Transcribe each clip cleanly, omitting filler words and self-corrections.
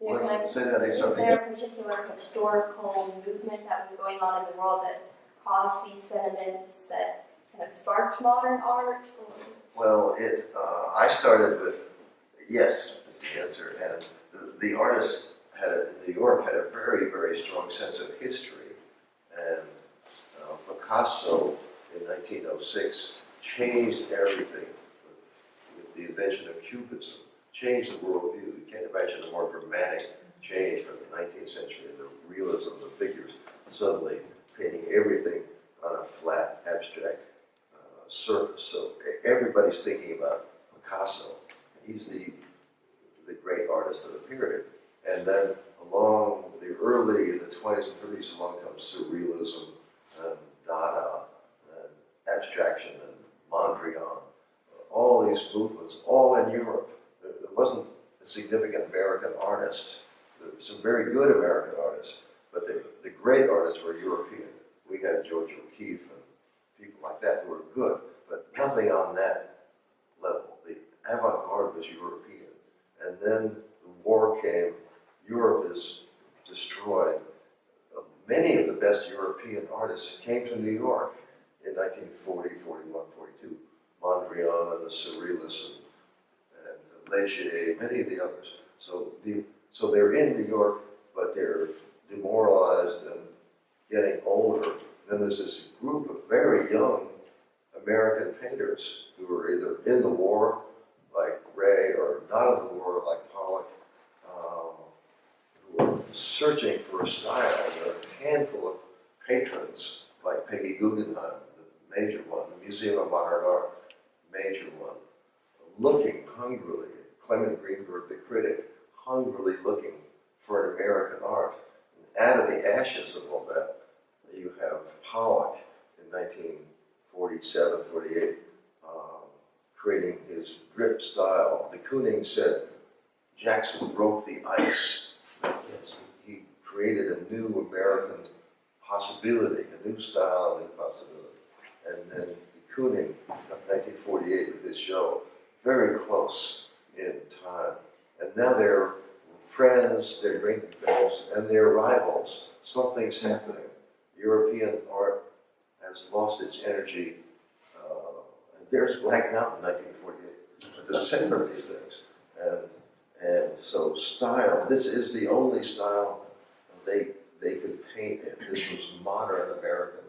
You know, Say that is there a particular historical movement that was going on in the world that caused these sentiments that kind of sparked modern art? Well, I started with, yes, is the answer, and the artist in New York had a very, very strong sense of history, and Picasso in 1906 changed everything with the invention of Cubism, changed the worldview. You can't imagine a more dramatic change from the 19th century and the realism of the figures, suddenly painting everything on a flat, abstract surface. So everybody's thinking about Picasso. He's the great artist of the period. And then along in the 20s and 30s, along comes Surrealism and Dada and abstraction and Mondrian. All these movements, all in Europe. There wasn't a significant American artist. There were some very good American artists, but the great artists were European. We had George O'Keeffe and people like that who were good, but nothing on that level. The avant-garde was European. And then the war came, Europe is destroyed. Many of the best European artists came to New York in 1940, 41, 42. Mondrian and the Surrealists and Leger, many of the others. So they're in New York, but they're demoralized and getting older. Then there's this group of very young American painters who were either in the war, like Ray, or not in the war, like Pollock, who were searching for a style. There are a handful of patrons, like Peggy Guggenheim, the major one, the Museum of Modern Art, major one, looking hungrily, Clement Greenberg, the critic, hungrily looking for an American art. And out of the ashes of all that, you have Pollock in 1947, 48, creating his drip style. De Kooning said, Jackson broke the ice. He created a new American possibility, a new style, a new possibility. And then de Kooning, 1948, with his show, very close in time. And now they're friends, they're drinking things, and they're rivals. Something's happening. European art has lost its energy. And there's Black Mountain, 1948, at the center of these things. And so style, this is the only style they could paint in. This was modern American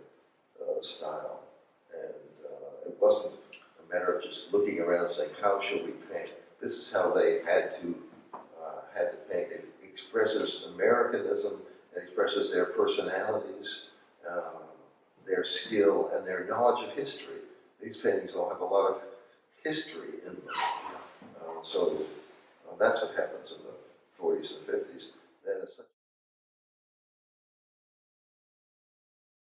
style. And it wasn't a matter of just looking around and saying, how should we paint? This is how they had to paint. It expresses Americanism, it expresses their personalities, their skill, and their knowledge of history. These paintings all have a lot of history in them. So that's what happens in the 40s and 50s. Then it's